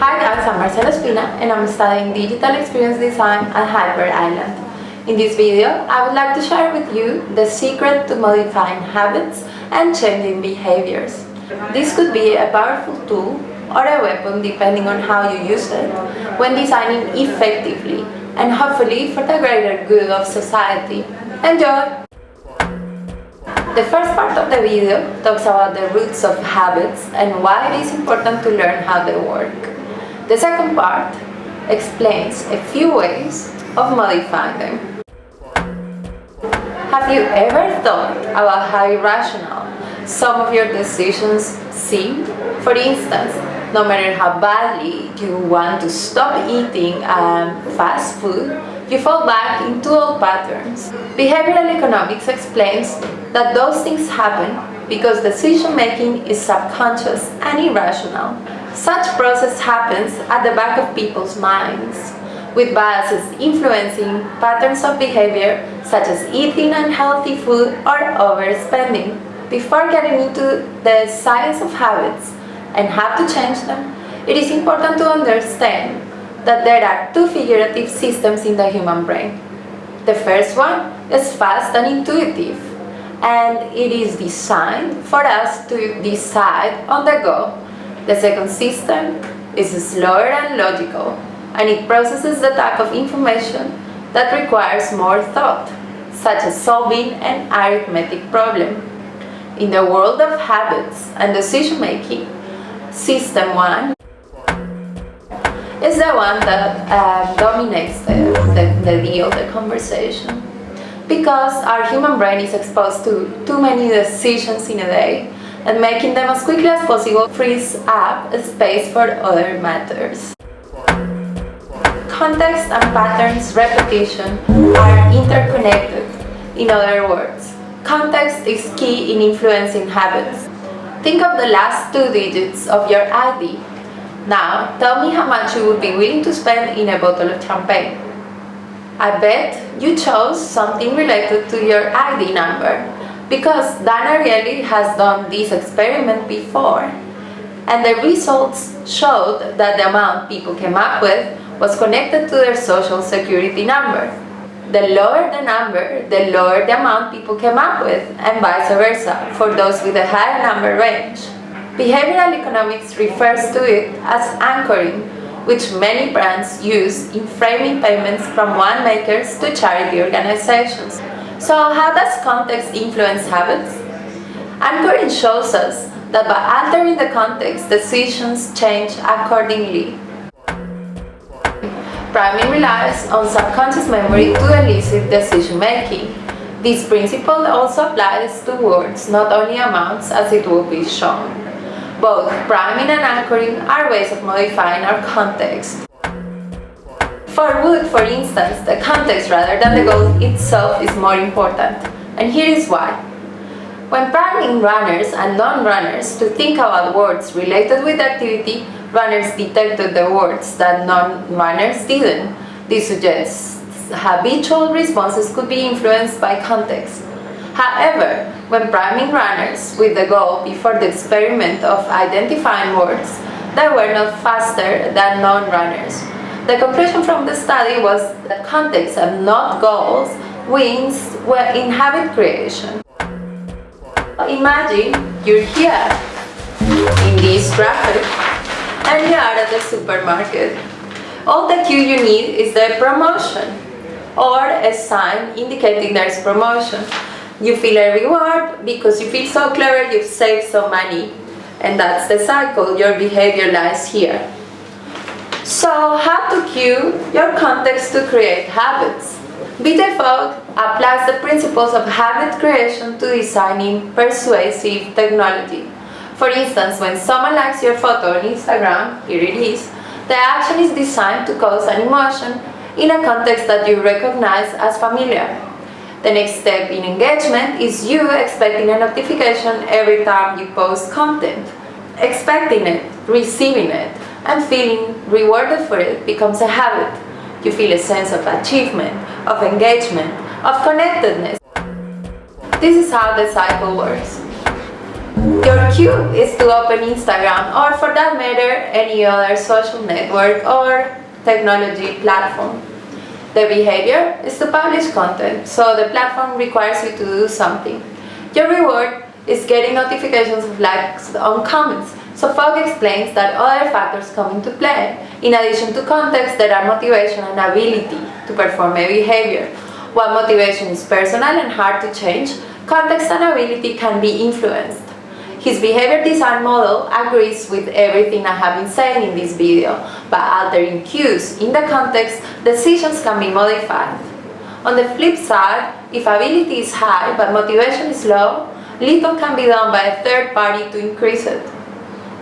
Hi guys, I'm Marcela Espina and I'm studying Digital Experience Design at Hyper Island. In this video, I would like to share with you the secret to modifying habits and changing behaviors. This could be a powerful tool or a weapon depending on how you use it when designing effectively and hopefully for the greater good of society. Enjoy! The first part of the video talks about the roots of habits and why it is important to learn how they work. The second part explains a few ways of modifying them. Have you ever thought about how irrational some of your decisions seem? For instance, no matter how badly you want to stop eating fast food, you fall back into old patterns. Behavioral economics explains that those things happen because decision-making is subconscious and irrational. Such process happens at the back of people's minds, with biases influencing patterns of behavior such as eating unhealthy food or overspending. Before getting into the science of habits and how to change them, it is important to understand that there are two figurative systems in the human brain. The first one is fast and intuitive, and it is designed for us to decide on the go. The second system is slower and logical, and it processes the type of information that requires more thought, such as solving an arithmetic problem. In the world of habits and decision-making, System 1 is the one that dominates the conversation. Because our human brain is exposed to too many decisions in a day, and making them as quickly as possible frees up space for other matters. Context and patterns repetition are interconnected. In other words, context is key in influencing habits. Think of the last 2 digits of your ID. Now, tell me how much you would be willing to spend in a bottle of champagne. I bet you chose something related to your ID number, because Dan Ariely has done this experiment before, and the results showed that the amount people came up with was connected to their social security number. The lower the number, the lower the amount people came up with, and vice versa for those with a higher number range. Behavioral economics refers to it as anchoring, which many brands use in framing payments from winemakers to charity organizations. So how does context influence habits? Anchoring shows us that by altering the context, decisions change accordingly. Priming relies on subconscious memory to elicit decision-making. This principle also applies to words, not only amounts, as it will be shown. Both priming and anchoring are ways of modifying our context. For wood, for instance, the context rather than the goal itself is more important, and here is why. When priming runners and non-runners to think about words related with activity, runners detected the words that non-runners didn't. This suggests habitual responses could be influenced by context. However, when priming runners with the goal before the experiment of identifying words, they were not faster than non-runners. The conclusion from the study was that context and not goals wins in habit creation. Imagine you're here in this traffic and you are at the supermarket. All that you need is the promotion or a sign indicating there's promotion. You feel a reward because you feel so clever, you've saved some money. And that's the cycle, your behavior lies here. So, how to cue your context to create habits? BJ Fogg applies the principles of habit creation to designing persuasive technology. For instance, when someone likes your photo on Instagram, here it is, the action is designed to cause an emotion in a context that you recognize as familiar. The next step in engagement is you expecting a notification every time you post content. Expecting it, receiving it, and feeling rewarded for it becomes a habit. You feel a sense of achievement, of engagement, of connectedness. This is how the cycle works. Your cue is to open Instagram, or for that matter, any other social network or technology platform. The behavior is to publish content, so the platform requires you to do something. Your reward is getting notifications of likes on comments. So Fogg explains that other factors come into play. In addition to context, there are motivation and ability to perform a behavior. While motivation is personal and hard to change, context and ability can be influenced. His behavior design model agrees with everything I have been saying in this video. By altering cues in the context, decisions can be modified. On the flip side, if ability is high but motivation is low, little can be done by a third party to increase it.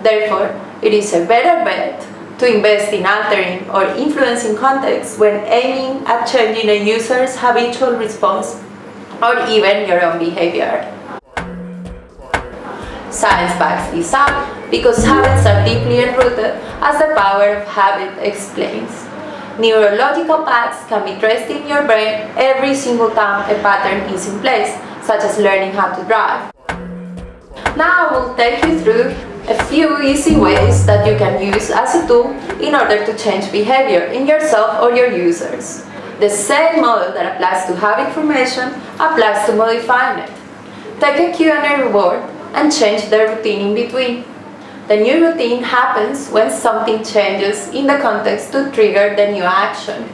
Therefore, it is a better bet to invest in altering or influencing context when aiming at changing a user's habitual response or even your own behavior. Science backs this up because habits are deeply enrooted, as the power of habit explains. Neurological paths can be traced in your brain every single time a pattern is in place, such as learning how to drive. Now I will take you through a few easy ways that you can use as a tool in order to change behavior in yourself or your users. The same model that applies to habit formation applies to modifying it. Take a cue and a reward and change the routine in between. The new routine happens when something changes in the context to trigger the new action.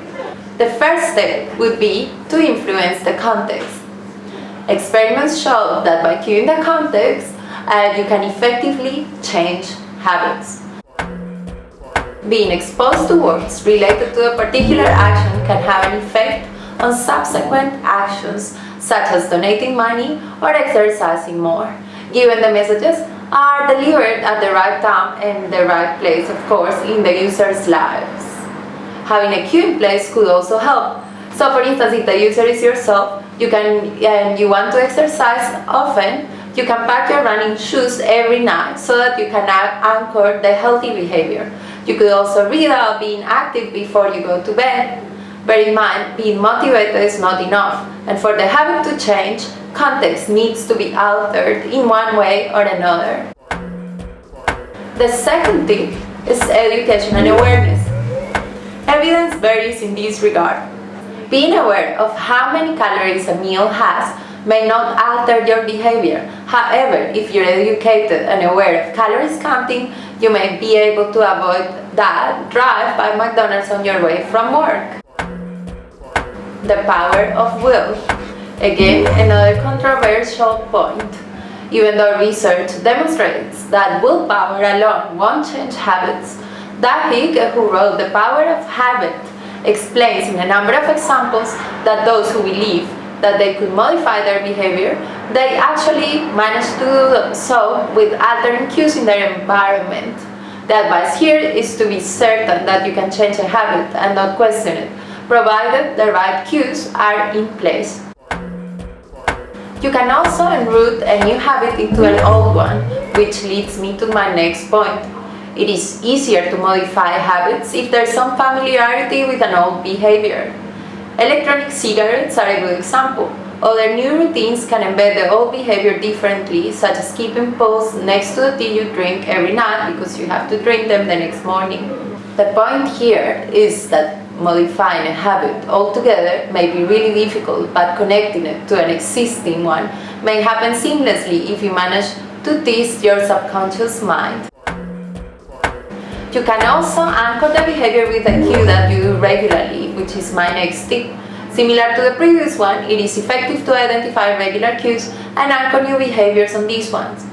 The first step would be to influence the context. Experiments show that by cueing the context, you can effectively change habits. Being exposed to words related to a particular action can have an effect on subsequent actions, such as donating money or exercising more, given the messages are delivered at the right time and the right place, of course, in the user's lives. Having a cue in place could also help. So for instance, if the user is yourself, and you want to exercise often, you can pack your running shoes every night so that you can anchor the healthy behavior. You could also read about being active before you go to bed. Bear in mind, being motivated is not enough, and for the habit to change, context needs to be altered in one way or another. The second tip is education and awareness. Evidence varies in this regard. Being aware of how many calories a meal has may not alter your behavior. However, if you're educated and aware of calories counting, you may be able to avoid that drive by McDonald's on your way from work. The power of will. Again, another controversial point. Even though research demonstrates that willpower alone won't change habits, David, who wrote The Power of Habit, explains in a number of examples that those who believe that they could modify their behavior, they actually managed to do so with altering cues in their environment. The advice here is to be certain that you can change a habit and not question it, provided the right cues are in place. You can also enroute a new habit into an old one, which leads me to my next point. It is easier to modify habits if there's some familiarity with an old behavior. Electronic cigarettes are a good example. Other new routines can embed the old behavior differently, such as keeping pills next to the tea you drink every night because you have to drink them the next morning. The point here is that modifying a habit altogether may be really difficult, but connecting it to an existing one may happen seamlessly if you manage to test your subconscious mind. You can also anchor the behavior with a cue that you do regularly, which is my next tip. Similar to the previous one, it is effective to identify regular cues and anchor new behaviors on these ones.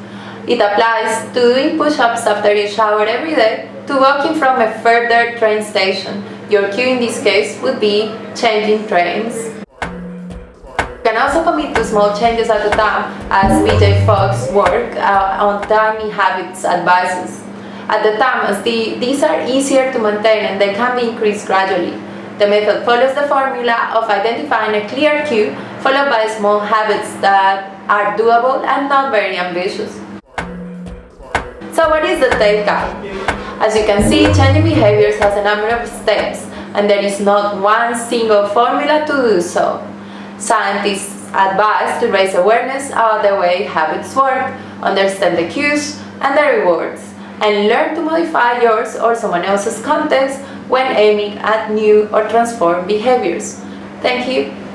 It applies to doing push-ups after you shower every day, to walking from a further train station. Your cue in this case would be changing trains. You can also commit to small changes at a time, as BJ Fogg's work on tiny habits advises. At the time, as these are easier to maintain and they can be increased gradually. The method follows the formula of identifying a clear cue, followed by small habits that are doable and not very ambitious. So what is the takeout? As you can see, changing behaviors has a number of steps, and there is not one single formula to do so. Scientists advise to raise awareness about the way habits work, understand the cues and the rewards, and learn to modify yours or someone else's context when aiming at new or transformed behaviors. Thank you.